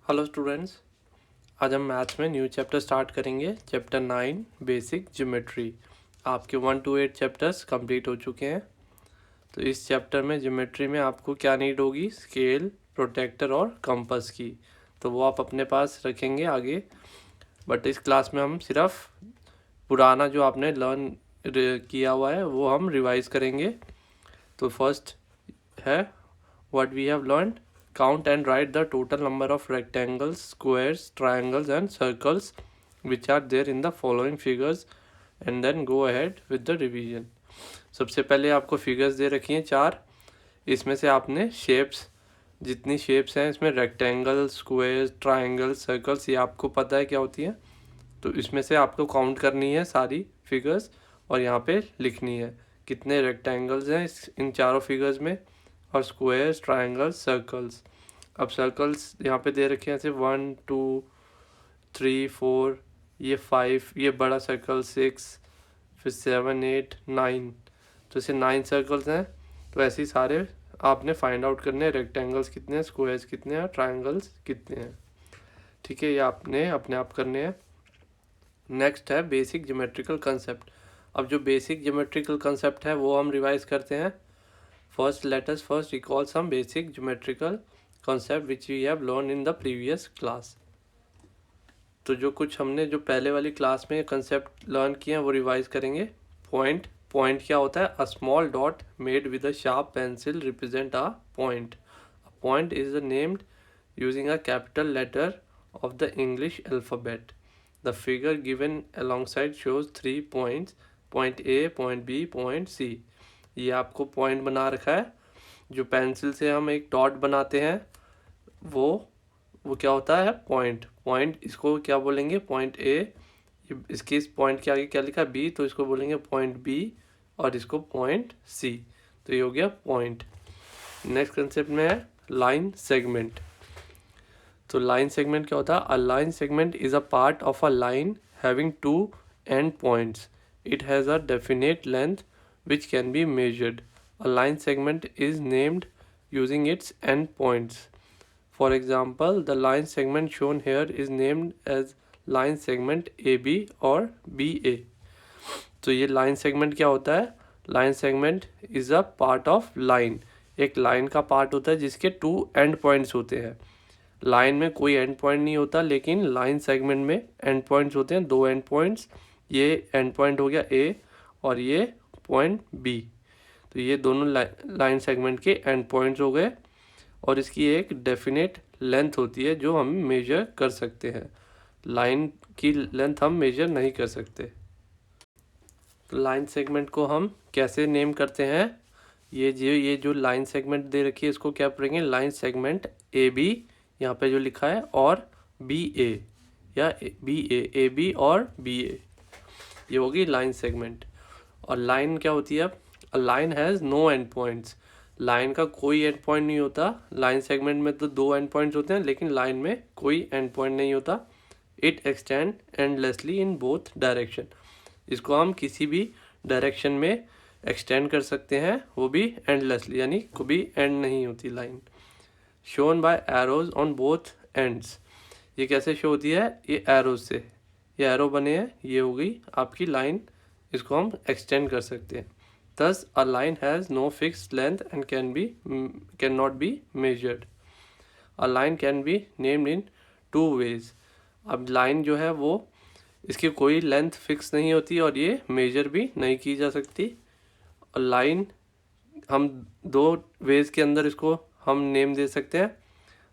Hello students, आज हम maths में न्यू चैप्टर स्टार्ट करेंगे। Chapter 9 basic geometry. आपके 1 to 8 चैप्टर्स कंप्लीट हो चुके हैं। तो इस चैप्टर में ज्योमेट्री में आपको क्या नीड होगी? स्केल, प्रोटेक्टर और कंपास की। तो वो आप अपने पास रखेंगे आगे। बट इस क्लास में हम सिर्फ पुराना जो आपने लर्न किया हुआ है वो हम रिवाइज करेंगे। तो फर्स्ट है what we have learned. Count and write the total number of rectangles, squares, triangles and circles which are there in the following figures and then go ahead with the revision. सबसे पहले आपको figures दे रखी हैं 4। इसमें से आपने shapes, जितनी shapes हैं इसमें रेक्टेंगल, स्क्वायर्स, ट्राइंगल्स, सर्कल्स, ये आपको पता है क्या होती हैं। तो इसमें से आपको काउंट करनी है सारी फिगर्स और यहाँ पे लिखनी है कितने रेक्टेंगल्स हैं इन चारों फिगर्स में, और स्क्वायर्स, ट्राइंगल्स, सर्कल्स। अब सर्कल्स यहाँ पे दे रखे हैं ऐसे 1 2 3 4, ये 5, ये बड़ा सर्कल 6, फिर 7 8 9। तो ऐसे 9 सर्कल्स हैं। तो ऐसे ही सारे आपने फाइंड आउट करने हैं, रेक्टेंगल्स कितने हैं, स्क्वायर्स कितने हैं, ट्राइंगल्स कितने हैं। ठीक है, ये आपने अपने आप करने हैं। नेक्स्ट है बेसिक ज्योमेट्रिकल कंसेप्ट। अब जो बेसिक ज्योमेट्रिकल कंसेप्ट है वो हम रिवाइज करते हैं। First let us first recall some basic geometrical concept which we have learned in the previous class। तो जो कुछ हमने जो पहले वाली क्लास में कंसेप्ट लर्न किए हैं वो रिवाइज करेंगे। पॉइंट क्या होता है? A small dot made with a sharp pencil represent a point. Point is named using a capital letter of the English alphabet. The figure given alongside shows 3 points, point A, point B, point C. ये आपको point बना रखा है। जो pencil से हम एक dot बनाते हैं वो क्या होता है? पॉइंट इसको क्या बोलेंगे? Point A. इसके इस पॉइंट के आगे क्या लिखा है? बी, तो इसको बोलेंगे पॉइंट बी, और इसको पॉइंट सी। तो ये हो गया पॉइंट। नेक्स्ट कंसेप्ट में है लाइन सेगमेंट। तो लाइन सेगमेंट क्या होता है? A line segment is a part of a line having 2 and points. It has a definite length which can be measured. A line segment is named using its end points. For example, the line segment shown here is named as line segment AB or BA. तो ये line segment क्या होता है? Line segment is a part of line. एक line का part होता है जिसके 2 end points होते हैं। line में कोई end point नहीं होता, लेकिन line segment में end points होते हैं, 2 end points। ये end point हो गया A और ये point B। तो ये दोनों लाइन सेगमेंट के एंड पॉइंट्स हो गए, और इसकी एक डेफिनेट लेंथ होती है जो हम मेजर कर सकते हैं। लाइन की लेंथ हम मेजर नहीं कर सकते। तो लाइन सेगमेंट को हम कैसे नेम करते हैं? ये जो लाइन सेगमेंट दे रखी है इसको क्या पढ़ेंगे? लाइन सेगमेंट ए बी, यहाँ पे जो लिखा है, और बी ए या बी ए बी और बी ए, ये होगी लाइन सेगमेंट। और लाइन क्या होती है? अब a line has no end points. Line का कोई एंड पॉइंट नहीं होता। लाइन सेगमेंट में तो 2 एंड पॉइंट्स होते हैं, लेकिन लाइन में कोई एंड पॉइंट नहीं होता। It extend endlessly in both direction. इसको हम किसी भी डायरेक्शन में एक्सटेंड कर सकते हैं, वो भी एंडलेसली, यानी कभी एंड नहीं होती line. Shown by arrows on both ends. ये कैसे शो होती है? ये एरोज से, ये एरो बने हैं, ये हो गई आपकी लाइन। इसको हम एक्सटेंड कर सकते हैं। Thus, a line has no fixed length and cannot be measured. A line can be named in 2 ways. अब लाइन जो है वो इसकी कोई लेंथ फिक्स नहीं होती और ये मेजर भी नहीं की जा सकती। और लाइन हम 2 वेज के अंदर इसको हम नेम दे सकते हैं।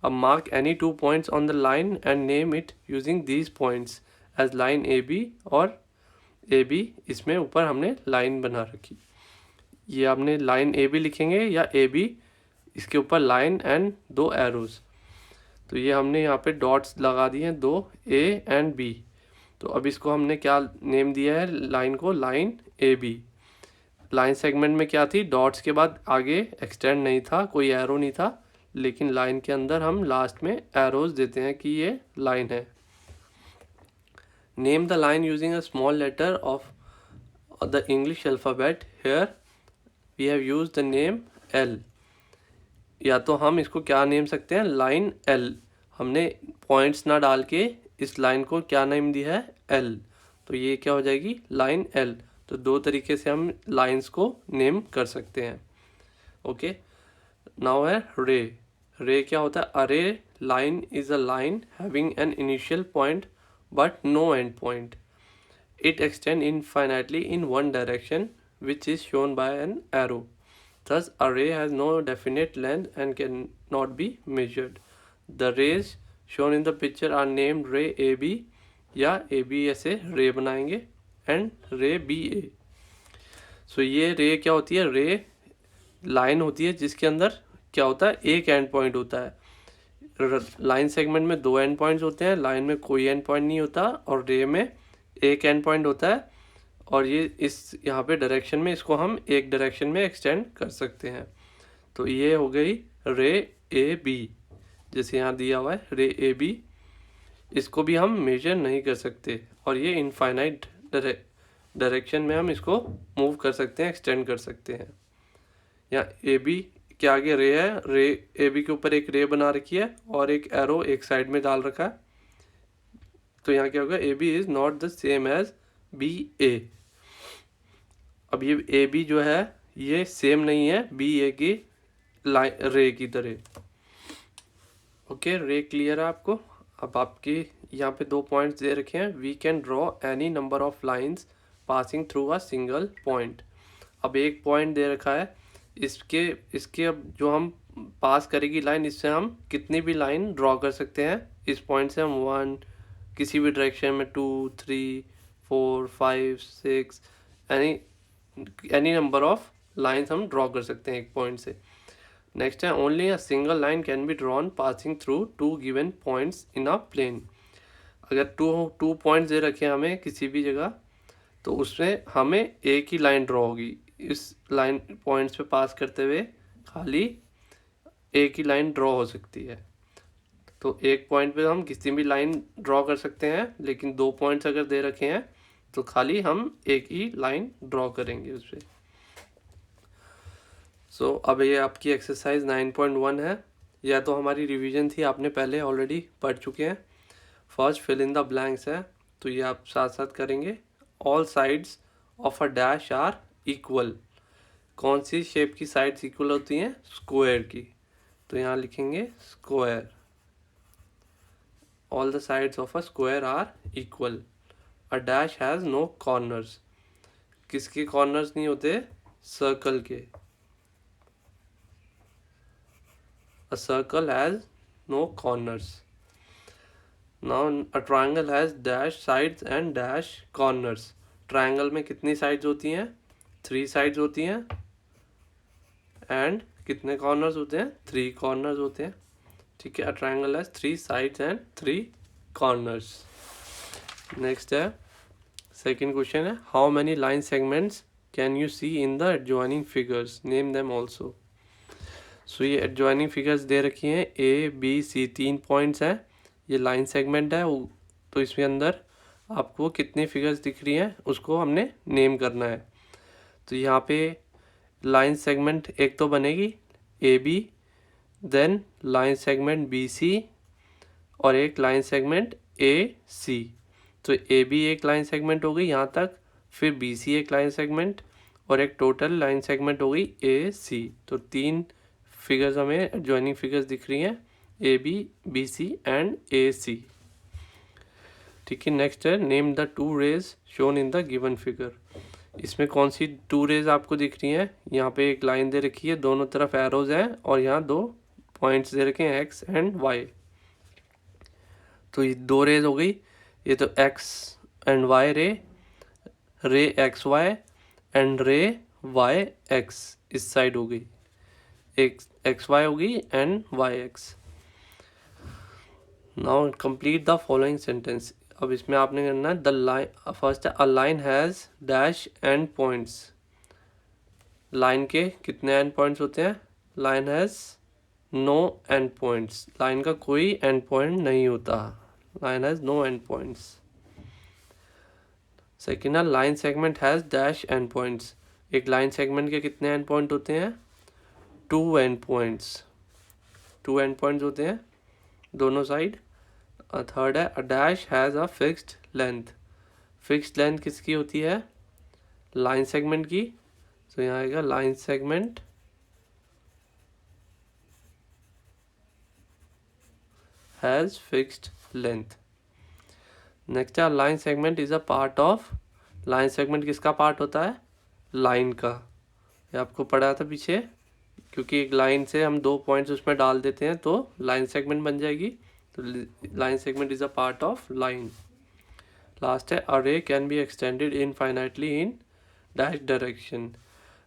अब mark any 2 points on the line and name it using these points as line A B और ए बी। इसमें ऊपर हमने लाइन बना रखी। ये आपने लाइन ए बी लिखेंगे या ए बी, इसके ऊपर लाइन एंड 2 एरोज। तो ये हमने यहाँ पे डॉट्स लगा दिए हैं 2, ए एंड बी। तो अब इसको हमने क्या नेम दिया है? लाइन को line A B. Line segment में क्या थी? डॉट्स के बाद आगे एक्सटेंड नहीं था, कोई एरो नहीं था, लेकिन लाइन के अंदर हम लास्ट में एरोज देते हैं कि ये लाइन है। Name the line using a small letter of the English alphabet. Here we have use the name L. या तो हम इसको क्या नेम सकते हैं? Line L. हमने पॉइंट्स ना डाल के इस लाइन को क्या नेम दिया है, एल, तो ये क्या हो जाएगी, लाइन एल। तो दो तरीके से हम लाइंस को नेम कर सकते हैं। ओके, नाउ है रे। रे क्या होता है, a ray line is a line having an initial point but no end point. It extends infinitely in one direction, which is shown by an arrow. Thus, a ray has no definite length and cannot be measured. The rays shown in the picture are named ray AB या AB ऐसे रे बनाएंगे and ray BA. So ये रे क्या होती है, रे लाइन होती है जिसके अंदर क्या होता है, एक एंड पॉइंट होता है। लाइन सेगमेंट में दो एंड पॉइंट्स होते हैं, लाइन में कोई एंड पॉइंट नहीं होता, और रे में एक एंड पॉइंट होता है। और ये इस यहाँ पे डायरेक्शन में इसको हम एक डायरेक्शन में एक्सटेंड कर सकते हैं। तो ये हो गई रे ए बी, जैसे यहाँ दिया हुआ है रे ए बी। इसको भी हम मेजर नहीं कर सकते, और ये इनफाइनाइट डायरेक्शन में हम इसको मूव कर सकते हैं, एक्सटेंड कर सकते हैं। यहाँ ए बी के आगे रे है, रे ए बी के ऊपर एक रे बना रखी है और एक एरो एक साइड में डाल रखा है। तो यहाँ क्या होगा, A B is not the same as B A. अब ये ए बी जो है ये सेम नहीं है बी ए की रे की तरह। ओके, रे क्लियर है आपको। अब आपके यहाँ पे दो पॉइंट्स दे रखे हैं। We can draw any number of lines passing through a single point. अब एक पॉइंट दे रखा है, इसके अब जो हम पास करेगी लाइन, इससे हम कितनी भी लाइन ड्रॉ कर सकते हैं। इस पॉइंट से हम 1 किसी भी डायरेक्शन में 2 3 4 5 6 एनी नंबर ऑफ लाइंस हम ड्रॉ कर सकते हैं एक पॉइंट से। नेक्स्ट है, only a single line can be drawn passing through two given points in a plane. अगर टू पॉइंट्स दे रखे हैं हमें किसी भी जगह, तो उसमें हमें एक ही लाइन ड्रॉ होगी। इस लाइन पॉइंट्स पे पास करते हुए खाली एक ही लाइन ड्रॉ हो सकती है। तो एक पॉइंट पे हम किसी भी लाइन ड्रॉ कर सकते हैं, लेकिन दो पॉइंट्स अगर दे रखे हैं तो खाली हम एक ही लाइन ड्रॉ करेंगे उस पर। सो अब ये आपकी एक्सरसाइज 9.1 है। यह तो हमारी रिवीजन थी, आपने पहले ऑलरेडी पढ़ चुके हैं। First fill in the blanks है, तो ये आप साथ साथ करेंगे। All sides of a dash are equal. कौन सी शेप की साइड्स इक्वल होती हैं, स्क्वायर की। तो यहाँ लिखेंगे square. All the sides of a square are equal. A dash has no corners. किसके कॉर्नर्स नहीं होते, सर्कल के। A circle has no corners. Now a triangle has dash sides and dash corners. Triangle में कितनी sides होती हैं, 3 sides होती हैं, and कितने corners होते हैं, 3 corners होते हैं। ठीक है, a triangle has 3 sides and 3 corners. Next है, second question है, how many line segments can you see in the adjoining figures? Name them also. सो ये एडजॉइनिंग फिगर्स दे रखी हैं, ए बी सी 3 पॉइंट्स हैं। ये लाइन सेगमेंट है, तो इसमें अंदर आपको कितनी फिगर्स दिख रही हैं उसको हमने नेम करना है। तो यहाँ पे लाइन सेगमेंट एक तो बनेगी A B, then line segment B C, और एक लाइन सेगमेंट ए सी। तो ए बी एक लाइन सेगमेंट हो गई यहाँ तक, फिर बी सी एक लाइन सेगमेंट, और एक टोटल लाइन सेगमेंट हो गई ए सी। तो 3 फिगर्स हमें एडजॉइनिंग फिगर्स दिख रही हैं, A B, B C and A C. ठीक है, नेक्स्ट है, name the 2 rays shown in the given figure. इसमें कौन सी 2 रेज आपको दिख रही हैं। यहाँ पे एक लाइन दे रखी है, दोनों तरफ एरोज हैं, और यहाँ 2 पॉइंट्स दे रखे हैं, एक्स एंड वाई। तो ये 2 रेज हो गई। ये तो X and Y ray X Y and ray Y X इस साइड हो गई, एक एक्स वाई होगी and Y X. Now complete the following sentence. अब इसमें आपने करना है, द लाइन फर्स्ट है, a line has dash and points. Line के कितने एंड पॉइंट्स होते हैं, line has no end points. Line का कोई एंड पॉइंट नहीं होता, line has no end points. Second है, line segment has dash and points. एक लाइन सेगमेंट के कितने एंड पॉइंट होते हैं, 2 एंड पॉइंट्स। 2 एंड पॉइंट्स होते हैं दोनों साइड। थर्ड है a dash has a fixed length. Fixed length किसकी होती है? लाइन सेगमेंट की। तो यहाँ आएगा line segment has fixed length. Next है line segment is a part of. Line segment किसका पार्ट होता है? लाइन का। ये आपको पढ़ा था पीछे, क्योंकि एक लाइन से हम 2 पॉइंट्स उसमें डाल देते हैं तो लाइन सेगमेंट बन जाएगी। तो line segment is a part of line. Last है अ रे can be extended infinitely in dash direction.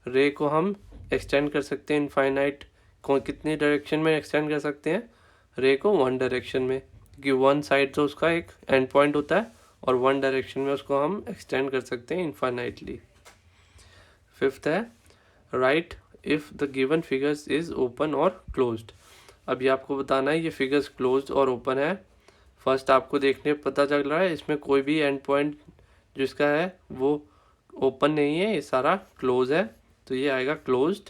रे को हम एक्सटेंड कर सकते हैं इनफाइनाइट को कितनी डायरेक्शन में एक्सटेंड कर सकते हैं? रे को 1 डायरेक्शन में, क्योंकि 1 साइड तो उसका एक एंड पॉइंट होता है और 1 डायरेक्शन में उसको हम एक्सटेंड कर सकते हैं इनफाइनाइटली। फिफ्थ है right if the given figures is open और क्लोज्ड। अब ये आपको बताना है ये फिगर्स क्लोज्ड और ओपन है। फर्स्ट आपको देखने पता चल रहा है इसमें कोई भी एंड पॉइंट जो इसका है वो ओपन नहीं है, ये सारा क्लोज है, तो ये आएगा क्लोज्ड।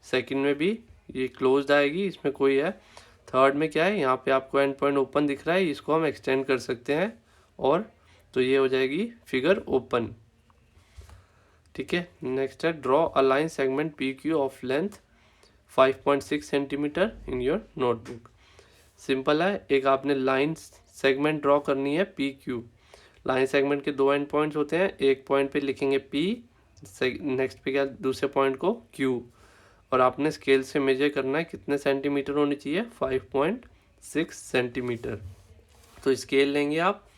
सेकंड में भी ये क्लोज्ड आएगी, इसमें कोई है। थर्ड में क्या है, यहाँ पे आपको एंड पॉइंट ओपन दिख रहा है, इसको हम एक्सटेंड कर सकते हैं और तो ये हो जाएगी फिगर ओपन। ठीक है। नेक्स्ट है draw a line segment P Q of length 5.6 centimetre in your notebook. Simple है, एक आपने लाइन सेगमेंट ड्रॉ करनी है पी क्यू। लाइन सेगमेंट के 2 एंड पॉइंट्स होते हैं, एक पॉइंट पे लिखेंगे पी, नेक्स्ट पे क्या दूसरे पॉइंट को क्यू, और आपने स्केल से मेजर करना है कितने सेंटीमीटर होनी चाहिए? 5.6 सेंटीमीटर। तो स्केल लेंगे आप,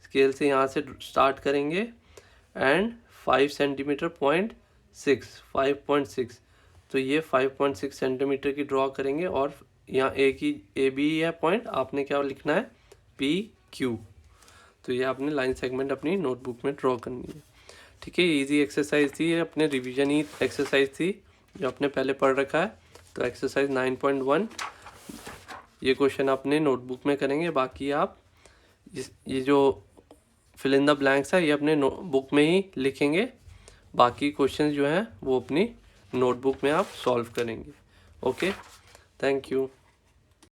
स्केल से यहाँ से स्टार्ट करेंगे एंड 5 सेंटीमीटर 5.6, तो ये 5.6 सेंटीमीटर की ड्रॉ करेंगे और यहाँ ए बी है पॉइंट, आपने क्या लिखना है? P Q. तो ये आपने लाइन सेगमेंट अपनी नोटबुक में ड्रॉ करनी है। ठीक है, इजी एक्सरसाइज थी, ये अपने रिवीजन ही एक्सरसाइज थी जो आपने पहले पढ़ रखा है। तो एक्सरसाइज 9.1 ये क्वेश्चन अपने नोटबुक में करेंगे, बाकी आप ये जो फिल इन द ब्लैंक्स है ये अपने बुक में ही लिखेंगे, बाकी क्वेश्चन जो हैं वो अपनी नोटबुक में आप सॉल्व करेंगे। Okay, thank you.